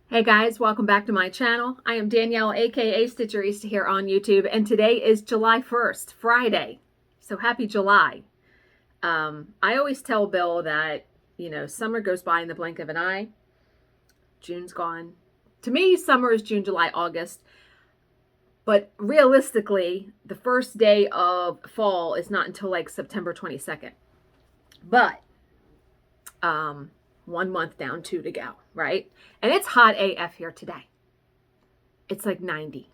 Hey guys, welcome back to my channel. I am Danielle, aka Stitcherista here on YouTube, and today is July 1st, Friday. So happy July. I always tell Bill that, summer goes by in the blink of an eye. June's gone. To me, summer is June, July, August. But realistically, the first day of fall is not until like September 22nd. But 1 month down, 2 to go, right? And it's hot AF here today. It's like 90.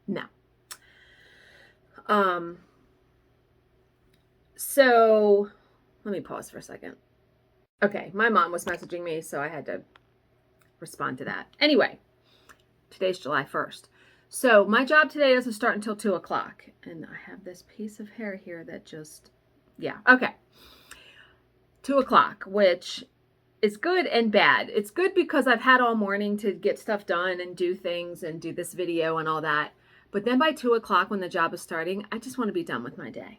No. So let me pause for a second. Okay, my mom was messaging me, so I had to respond to that. Anyway, today's July 1st. So my job today doesn't start until 2 o'clock. And I have this piece of hair here that just, yeah, okay. 2 o'clock, which is good and bad. It's good because I've had all morning to get stuff done and do things and do this video and all that. But then by 2 o'clock when the job is starting, I just want to be done with my day.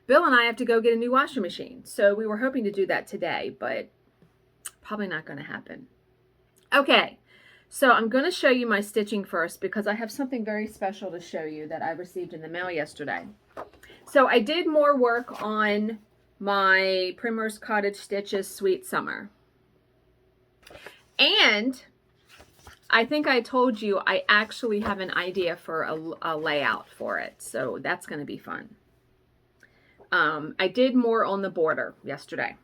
Bill and I have to go get a new washing machine. So we were hoping to do that today, but probably not going to happen. Okay, so I'm going to show you my stitching first because I have something very special to show you that I received in the mail yesterday. So I did more work on my Primrose Cottage Stitches Sweet Summer. And I think I told you I actually have an idea for a layout for it. So that's going to be fun. I did more on the border yesterday.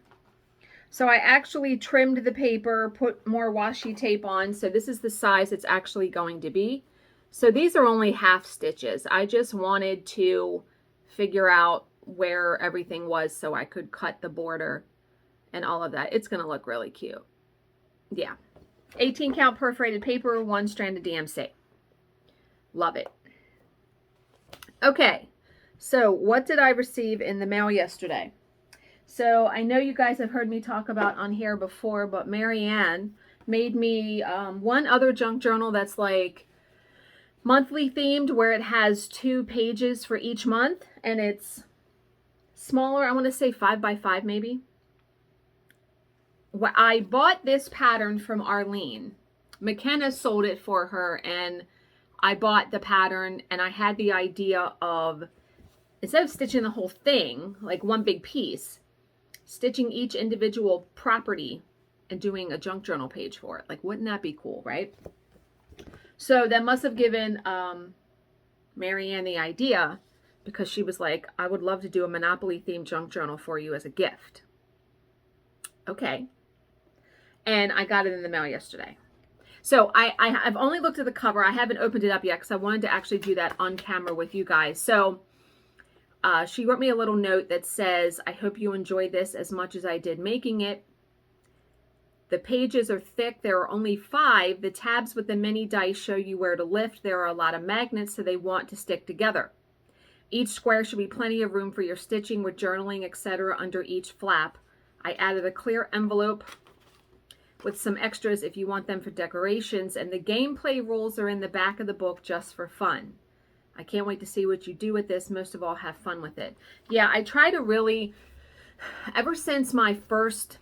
So I actually trimmed the paper, put more washi tape on. So this is the size it's actually going to be. So these are only half stitches. I just wanted to figure out where everything was so I could cut the border and all of that. It's going to look really cute. Yeah. 18 count perforated paper, 1 strand of DMC. Love it. Okay. So what did I receive in the mail yesterday? So I know you guys have heard me talk about on here before, but Marianne made me one other junk journal that's like monthly themed where it has 2 pages for each month and it's smaller. I want to say 5 by 5 maybe. I bought this pattern from Arlene. McKenna sold it for her and I bought the pattern and I had the idea of, instead of stitching the whole thing, like one big piece, stitching each individual property and doing a junk journal page for it. Like, wouldn't that be cool, right? So that must have given Marianne the idea because she was like, I would love to do a Monopoly themed junk journal for you as a gift. Okay. And I got it in the mail yesterday. So I've only looked at the cover. I haven't opened it up yet because I wanted to actually do that on camera with you guys. So she wrote me a little note that says, I hope you enjoyed this as much as I did making it. The pages are thick. There are only 5. The tabs with the mini dice show you where to lift. There are a lot of magnets, so they want to stick together. Each square should be plenty of room for your stitching with journaling, etc. under each flap. I added a clear envelope with some extras if you want them for decorations, and the gameplay rules are in the back of the book just for fun. I can't wait to see what you do with this. Most of all, have fun with it. Yeah, I try to really, ever since my first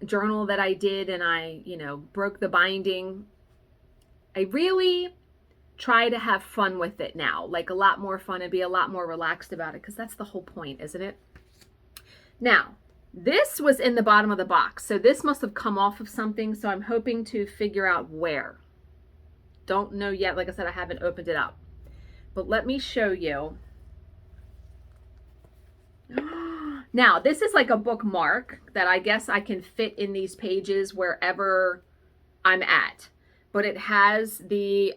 journal that I did and I, broke the binding, I really try to have fun with it now, like a lot more fun and be a lot more relaxed about it because that's the whole point, isn't it? Now, this was in the bottom of the box, so this must have come off of something, so I'm hoping to figure out where. Don't know yet. Like I said, I haven't opened it up. But let me show you. Now, this is like a bookmark that I guess I can fit in these pages wherever I'm at. But it has the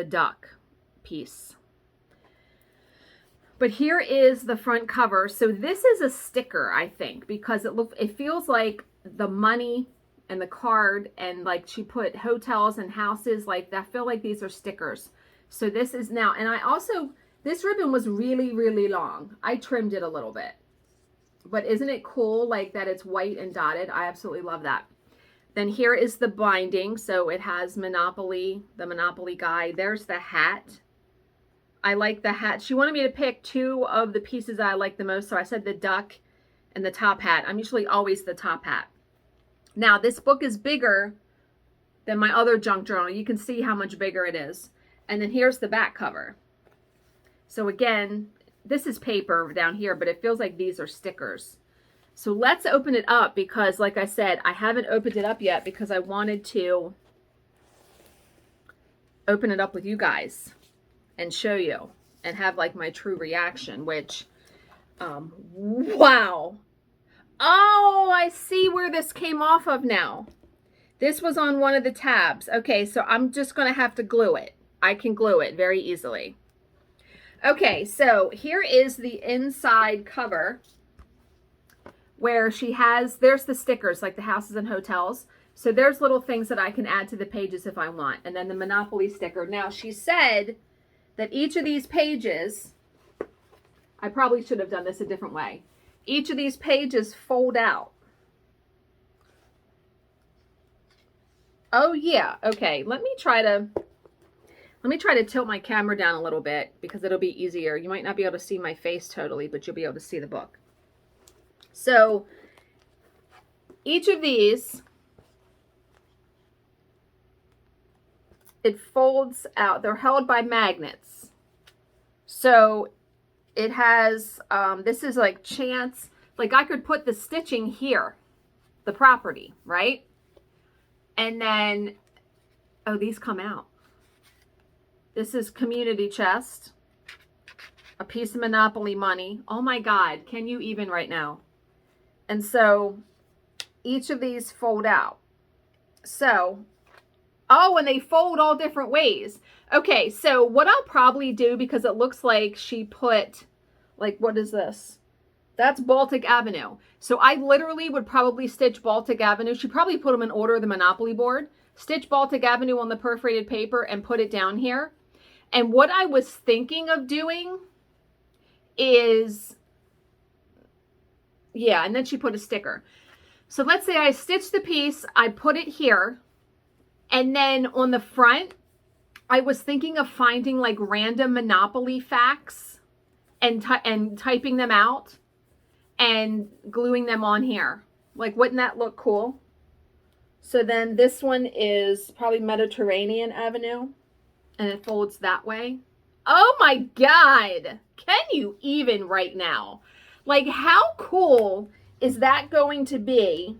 duck piece. But here is the front cover. So this is a sticker, I think, because it feels like the money and the card and like she put hotels and houses, like I feel like these are stickers. So this is now, and I also, this ribbon was really, really long. I trimmed it a little bit. But isn't it cool like that it's white and dotted? I absolutely love that. Then here is the binding. So it has Monopoly, the Monopoly guy. There's the hat. I like the hat. She wanted me to pick 2 of the pieces that I like the most. So I said the duck and the top hat. I'm usually always the top hat. Now, this book is bigger than my other junk journal. You can see how much bigger it is. And then here's the back cover. So again, this is paper down here, but it feels like these are stickers. So let's open it up because, like I said, I haven't opened it up yet because I wanted to open it up with you guys and show you and have like my true reaction, which, wow. Oh, I see where this came off of now. This was on one of the tabs. Okay, so I'm just going to have to glue it. I can glue it very easily. Okay, so here is the inside cover where she has, there's the stickers like the houses and hotels. So there's little things that I can add to the pages if I want. And then the Monopoly sticker. Now, she said that each of these pages, I probably should have done this a different way. Each of these pages fold out. Oh yeah, okay. Let me try to tilt my camera down a little bit because it'll be easier. You might not be able to see my face totally, but you'll be able to see the book. So each of these, it folds out. They're held by magnets. So it has, this is like chance, like I could put the stitching here, the property, right? And then, oh, these come out. This is community chest, a piece of Monopoly money. Oh my God, can you even right now? And so each of these fold out. So, oh, and they fold all different ways. Okay, so what I'll probably do, because it looks like she put, like, what is this? That's Baltic Avenue. So I literally would probably stitch Baltic Avenue. She probably put them in order of the Monopoly board. Stitch Baltic Avenue on the perforated paper and put it down here. And what I was thinking of doing is, yeah, and then she put a sticker. So let's say I stitched the piece, I put it here, and then on the front, I was thinking of finding like random Monopoly facts and typing them out and gluing them on here. Like, wouldn't that look cool? So then this one is probably Mediterranean Avenue, and it folds that way. Oh my God, can you even right now? Like, how cool is that going to be?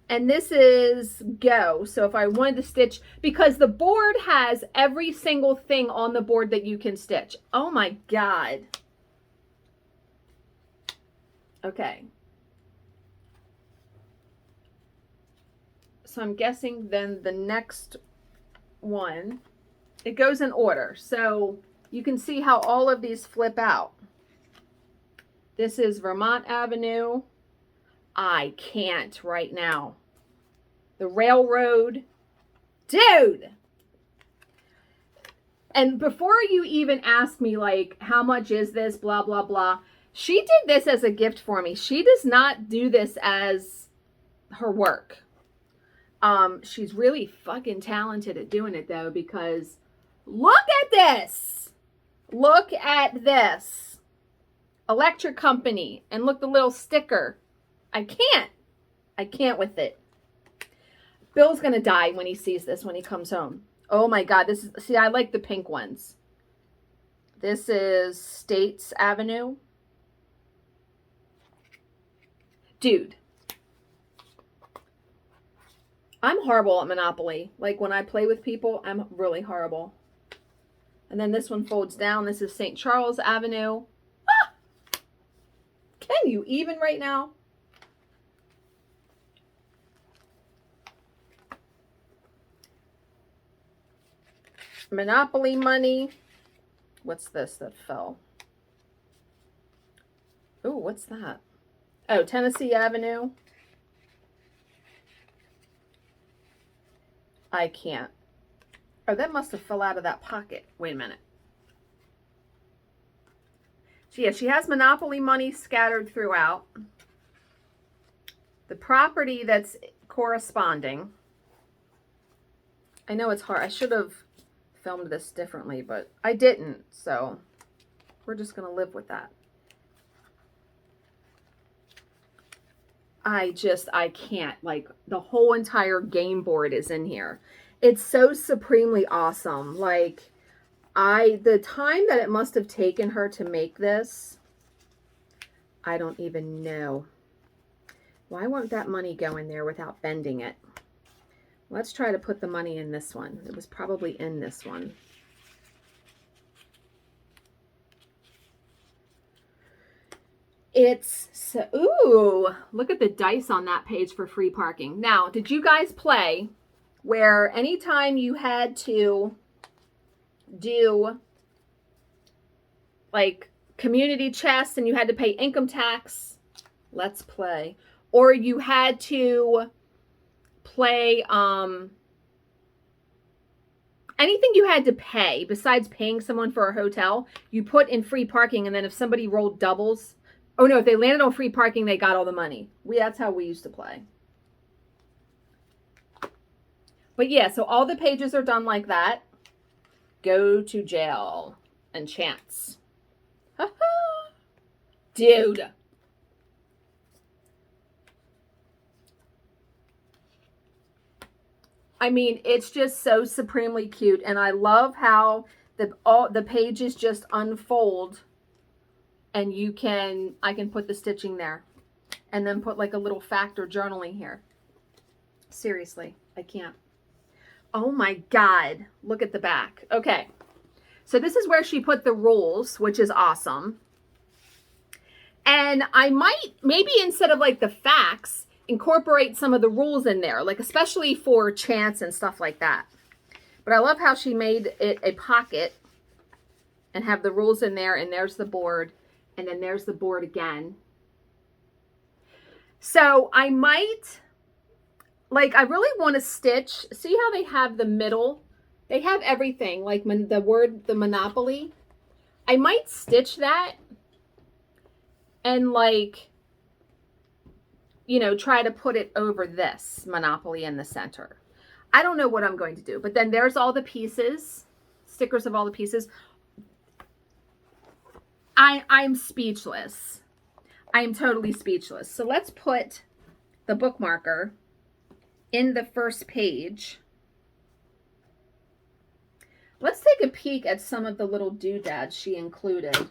And this is Go. So if I wanted to stitch, because the board has every single thing on the board that you can stitch. Oh my God. Okay. So I'm guessing then the next one, it goes in order. So you can see how all of these flip out. This is Vermont Avenue. I can't right now. The railroad. Dude! And before you even ask me, like, how much is this, blah, blah, blah, she did this as a gift for me. She does not do this as her work. She's really fucking talented at doing it, though, because look at this. Look at this. Electric company. And look, the little sticker. I can't with it. Bill's going to die when he sees this when he comes home. Oh my God. This is, see, I like the pink ones. This is States Avenue. Dude. I'm horrible at Monopoly. Like, when I play with people, I'm really horrible. And then this one folds down. This is St. Charles Avenue. Ah! Can you even right now? Monopoly money. What's this that fell? Oh, what's that? Oh, Tennessee Avenue. I can't. Oh, that must have fell out of that pocket. Wait a minute. So yeah, she has Monopoly money scattered throughout. The property that's corresponding. I know it's hard. I should have filmed this differently, but I didn't. So we're just going to live with that. I can't. Like, the whole entire game board is in here. It's so supremely awesome. Like, the time that it must have taken her to make this, I don't even know. Why won't that money go in there without bending it? Let's try to put the money in this one. It was probably in this one. It's so, ooh, look at the dice on that page for free parking. Now, did you guys play where anytime you had to do like community chest and you had to pay income tax? Let's play. Or you had to play anything you had to pay besides paying someone for a hotel, you put in free parking, and then if somebody rolled doubles, oh no, if they landed on free parking, they got all the money. That's how we used to play. But yeah, so all the pages are done like that. Go to jail. And chance. Dude. I mean, it's just so supremely cute. And I love how the pages just unfold. And I can put the stitching there. And then put like a little fact or journaling here. Seriously, I can't. Oh my God. Look at the back. Okay. So this is where she put the rules, which is awesome. And I might, maybe instead of like the facts, incorporate some of the rules in there, like especially for chance and stuff like that. But I love how she made it a pocket and have the rules in there, and there's the board, and then there's the board again. So I might, like, I really want to stitch, see how they have the middle? They have everything, like the Monopoly. I might stitch that and like, you know, try to put it over this Monopoly in the center. I don't know what I'm going to do, but then there's all the pieces, stickers of all the pieces. I'm speechless. I am totally speechless. So let's put the bookmarker in the first page. Let's take a peek at some of the little doodads she included.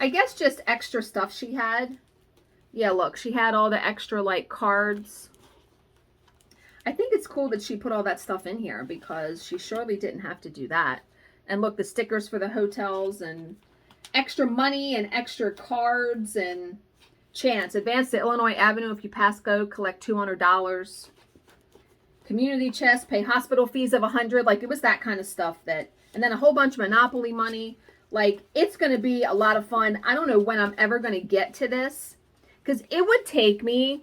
I guess just extra stuff she had. Yeah, look, she had all the extra like cards. I think it's cool that she put all that stuff in here because she surely didn't have to do that. And look, the stickers for the hotels and extra money and extra cards and chance. Advance to Illinois Avenue if you pass go, collect $200. Community chest, pay hospital fees of $100. Like, it was that kind of stuff that, and then a whole bunch of Monopoly money. Like, it's going to be a lot of fun. I don't know when I'm ever going to get to this because it would take me,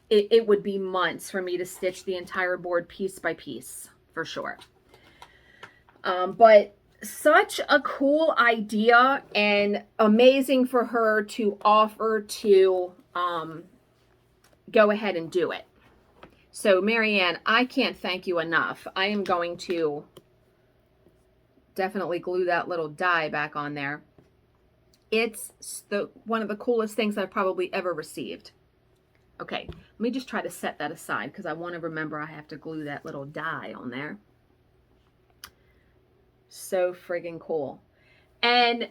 it would be months for me to stitch the entire board piece by piece for sure. But such a cool idea and amazing for her to offer to go ahead and do it. So Marianne, I can't thank you enough. I am going to definitely glue that little die back on there. It's one of the coolest things I've probably ever received. Okay, let me just try to set that aside because I want to remember I have to glue that little die on there. So friggin' cool. And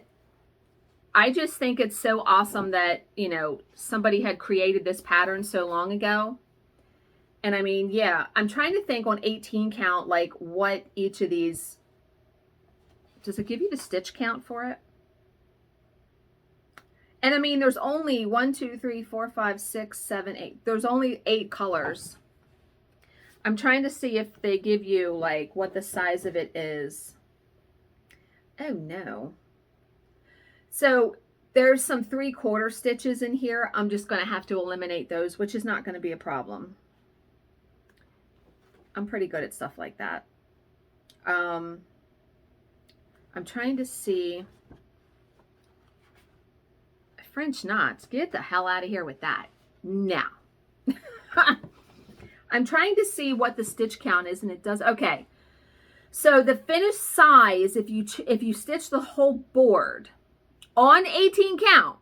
I just think it's so awesome that, you know, somebody had created this pattern so long ago. And I mean, yeah, I'm trying to think on 18 count, like what each of these, does it give you the stitch count for it? And I mean, there's only 1, 2, 3, 4, 5, 6, 7, 8. There's only 8 colors. I'm trying to see if they give you like what the size of it is. Oh no. So there's some 3/4 stitches in here. I'm just going to have to eliminate those, which is not going to be a problem. I'm pretty good at stuff like that. I'm trying to see. French knots. Get the hell out of here with that. Now. I'm trying to see what the stitch count is, and it does. Okay. So the finished size, if you stitch the whole board on 18 count,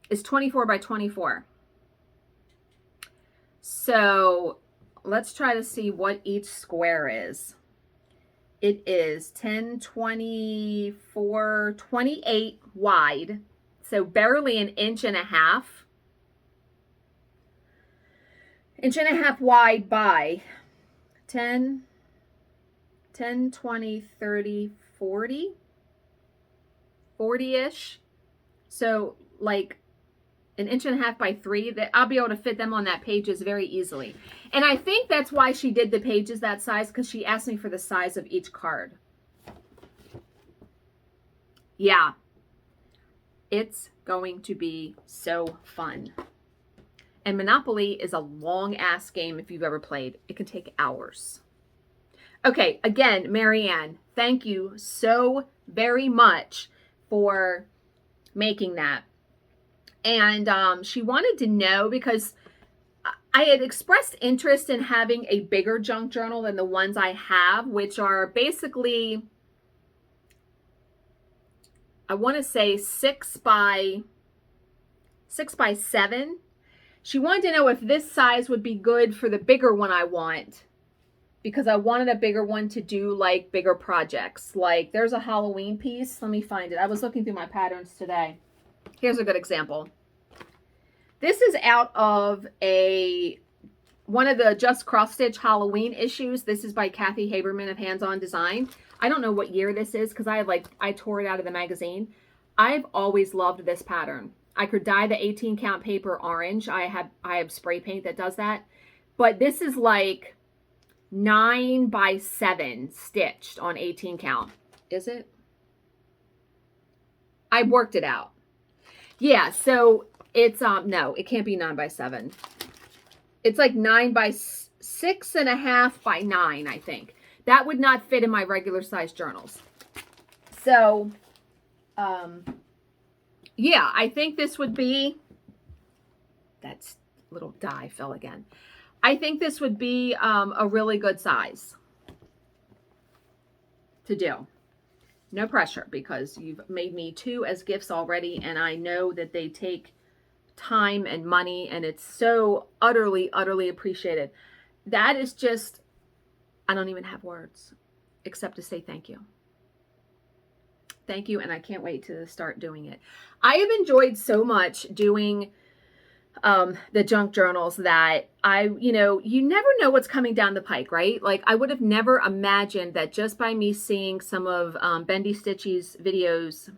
is 24 by 24. So let's try to see what each square is. It is 10, 24, 28 wide. So barely an inch and a half. Inch and a half wide by 10, 20, 30, 40. 40-ish. So like an inch and a half by 3, that I'll be able to fit them on that pages very easily. And I think that's why she did the pages that size, because she asked me for the size of each card. Yeah, it's going to be so fun. And Monopoly is a long ass game if you've ever played. It can take hours. Okay, again, Marianne, thank you so very much for making that. And she wanted to know, because I had expressed interest in having a bigger junk journal than the ones I have, which are basically, I want to say 6 by 7. She wanted to know if this size would be good for the bigger one I want, because I wanted a bigger one to do like bigger projects. Like there's a Halloween piece. Let me find it. I was looking through my patterns today. Here's a good example. This is out of one of the Just Cross Stitch Halloween issues. This is by Kathy Haberman of Hands On Design. I don't know what year this is because I tore it out of the magazine. I've always loved this pattern. I could dye the 18 count paper orange. I have spray paint that does that. But this is like 9 by 7 stitched on 18 count. Is it? I worked it out. Yeah, so it's, no, it can't be 9 by 7. It's like 9 by 6.5 by 9, I think. That would not fit in my regular size journals. So, yeah, I think this would be, that's little die fell again. I think this would be a really good size to do. No pressure, because you've made me 2 as gifts already, and I know that they take time and money, and it's so utterly, utterly appreciated. That is just, I don't even have words except to say thank you. Thank you, and I can't wait to start doing it. I have enjoyed so much doing the junk journals that you never know what's coming down the pike, right? Like I would have never imagined that just by me seeing some of Bendy Stitchy's videos,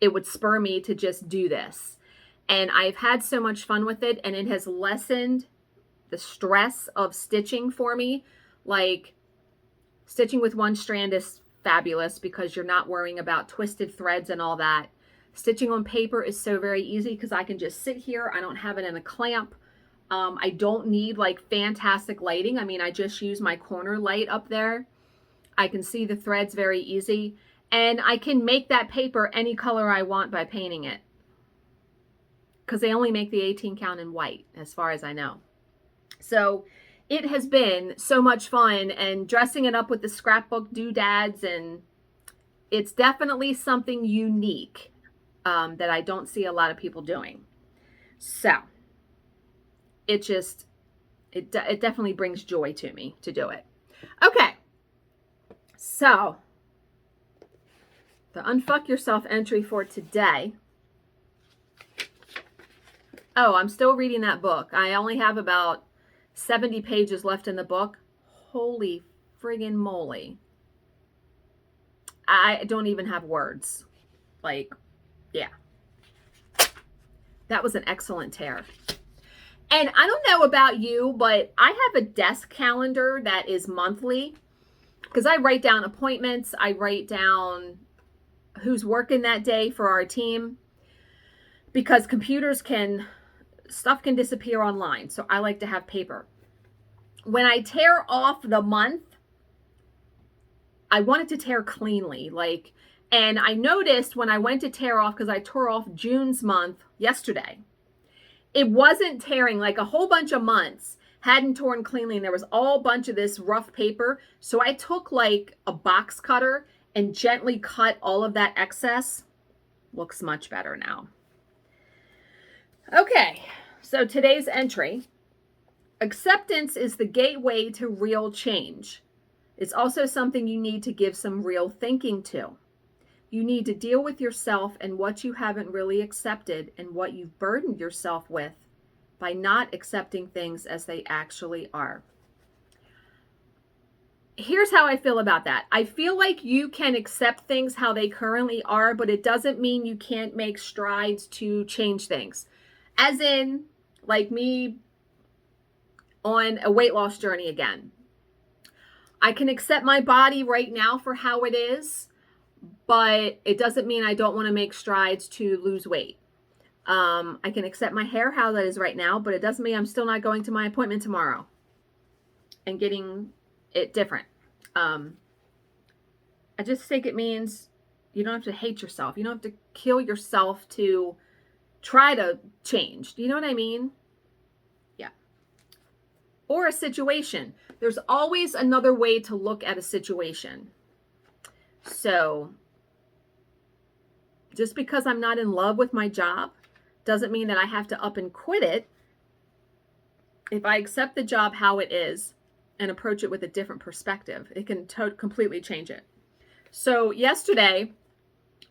it would spur me to just do this. And I've had so much fun with it, and it has lessened the stress of stitching for me. Like stitching with one strand is fabulous because you're not worrying about twisted threads and all that. Stitching on paper is so very easy because I can just sit here. I don't have it in a clamp. I don't need like fantastic lighting. I mean, I just use my corner light up there. I can see the threads very easy. And I can make that paper any color I want by painting it, because they only make the 18 count in white as far as I know. So it has been so much fun, and dressing it up with the scrapbook doodads, and it's definitely something unique that I don't see a lot of people doing. So it definitely brings joy to me to do it. Okay, so the Unfuck Yourself entry for today. Oh, I'm still reading that book. I only have about 70 pages left in the book. Holy friggin' moly. I don't even have words. Like, yeah. That was an excellent tear. And I don't know about you, but I have a desk calendar that is monthly, because I write down appointments. I write down who's working that day for our team, because stuff can disappear online. So I like to have paper. When I tear off the month, I want it to tear cleanly. And I noticed when I went to tear off, because I tore off June's month yesterday, it wasn't tearing. Like a whole bunch of months hadn't torn cleanly, and there was all a bunch of this rough paper. So I took like a box cutter and gently cut all of that excess. Looks much better now. Okay, so today's entry Acceptance is the gateway to real change. It's also something you need to give some real thinking to. You need to deal with yourself and what you haven't really accepted and what you've burdened yourself with by not accepting things as they actually are. Here's how I feel about that. I feel like you can accept things how they currently are, but it doesn't mean you can't make strides to change things. As in, like me on a weight loss journey again. I can accept my body right now for how it is, but it doesn't mean I don't want to make strides to lose weight. I can accept my hair how that is right now, but it doesn't mean I'm still not going to my appointment tomorrow and getting it different. I just think it means you don't have to hate yourself. You don't have to kill yourself to try to change. Do you know what I mean? Yeah. Or a situation. There's always another way to look at a situation. So just because I'm not in love with my job doesn't mean that I have to up and quit it. If I accept the job how it is and approach it with a different perspective, it can completely change it. So yesterday,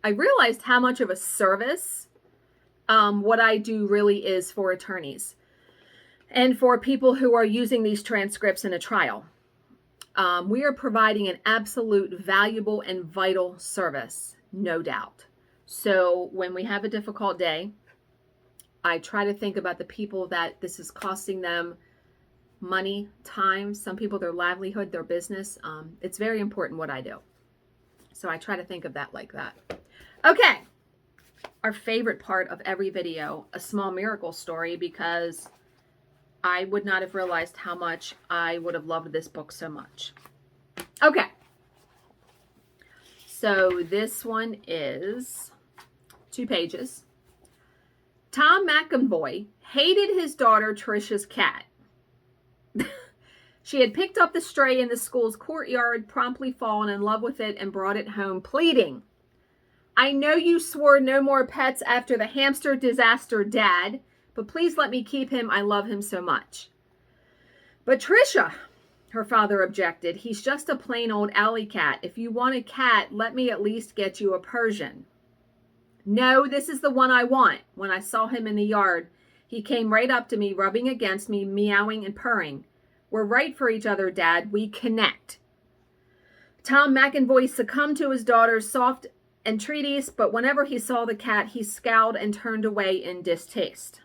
I realized how much of a service what I do really is for attorneys and for people who are using these transcripts in a trial. We are providing an absolute valuable and vital service, no doubt. So when we have a difficult day, I try to think about the people that this is costing them money, time, some people their livelihood, their business. It's very important what I do. So I try to think of that like that. Okay. Our favorite part of every video, a small miracle story, because I would not have realized how much I would have loved this book so much. Okay. So this one is 2 pages. Tom McAvoy hated his daughter Trisha's cat. She had picked up the stray in the school's courtyard, promptly fallen in love with it, and brought it home, pleading, "I know you swore no more pets after the hamster disaster, Dad, but please let me keep him. I love him so much." But Trisha, her father objected, "He's just a plain old alley cat. If you want a cat, let me at least get you a Persian." "No, this is the one I want." When I saw him in the yard, he came right up to me, rubbing against me, meowing and purring. "We're right for each other, Dad. We connect." Tom McAvoy succumbed to his daughter's soft entreaties, but whenever he saw the cat, he scowled and turned away in distaste.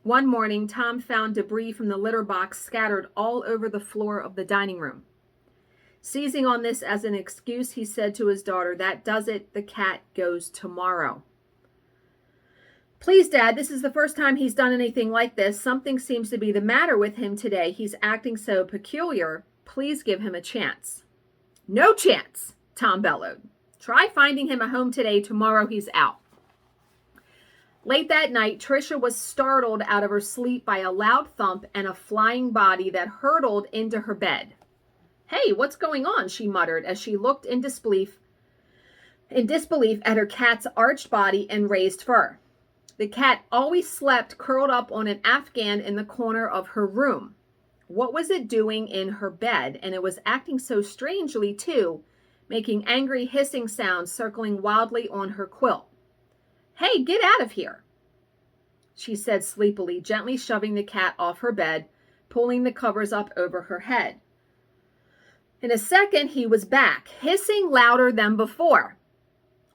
One morning, Tom found debris from the litter box scattered all over the floor of the dining room. Seizing on this as an excuse, he said to his daughter, "That does it. The cat goes tomorrow." "Please, Dad, this is the first time he's done anything like this. Something seems to be the matter with him today. He's acting so peculiar. Please give him a chance." "No chance," Tom bellowed. "Try finding him a home today. Tomorrow he's out." Late that night, Trisha was startled out of her sleep by a loud thump and a flying body that hurtled into her bed. "Hey, what's going on?" she muttered as she looked in disbelief at her cat's arched body and raised fur. The cat always slept curled up on an Afghan in the corner of her room. What was it doing in her bed? And it was acting so strangely, too, making angry hissing sounds, circling wildly on her quilt. "Hey, get out of here," she said sleepily, gently shoving the cat off her bed, pulling the covers up over her head. In a second, he was back, hissing louder than before.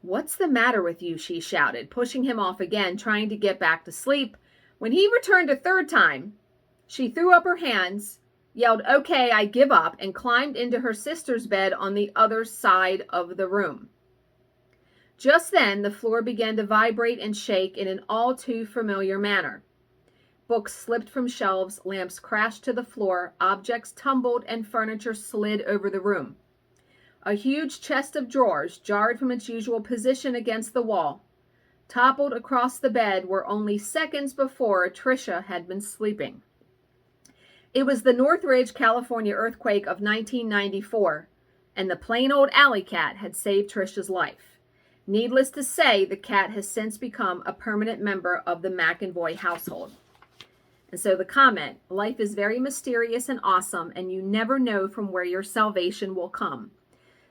"What's the matter with you?" she shouted, pushing him off again, trying to get back to sleep. When he returned a third time, she threw up her hands, yelled, "Okay, I give up," and climbed into her sister's bed on the other side of the room. Just then, the floor began to vibrate and shake in an all too familiar manner. Books slipped from shelves, lamps crashed to the floor, objects tumbled, and furniture slid over the room. A huge chest of drawers, jarred from its usual position against the wall, toppled across the bed where only seconds before Trisha had been sleeping. It was the Northridge, California earthquake of 1994, and the plain old alley cat had saved Trisha's life. Needless to say, the cat has since become a permanent member of the McAvoy household. And so the comment, life is very mysterious and awesome, and you never know from where your salvation will come.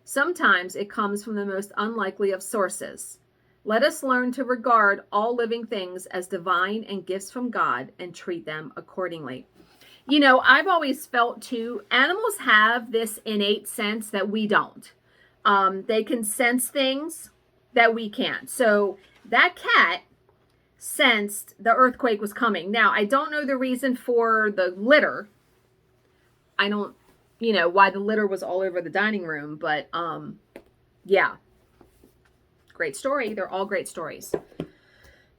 Sometimes it comes from the most unlikely of sources. Let us learn to regard all living things as divine and gifts from God and treat them accordingly. You know, I've always felt too, animals have this innate sense that we don't. They can sense things that we can't. So that cat sensed the earthquake was coming. Now, I don't know the reason for the litter. I don't, why the litter was all over the dining room, but yeah. Great story. They're all great stories.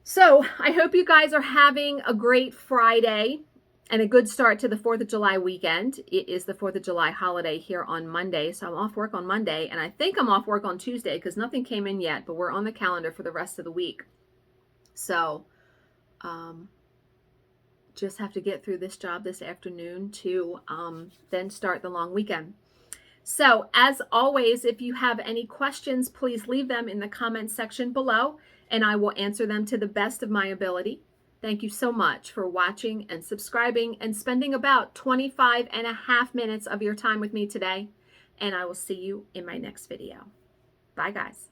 So I hope you guys are having a great Friday and a good start to the 4th of July weekend. It is the 4th of July holiday here on Monday, so I'm off work on Monday, and I think I'm off work on Tuesday because nothing came in yet, but we're on the calendar for the rest of the week. So just have to get through this job this afternoon to then start the long weekend. So as always, if you have any questions, please leave them in the comments section below, and I will answer them to the best of my ability. Thank you so much for watching and subscribing and spending about 25.5 minutes of your time with me today. And I will see you in my next video. Bye, guys.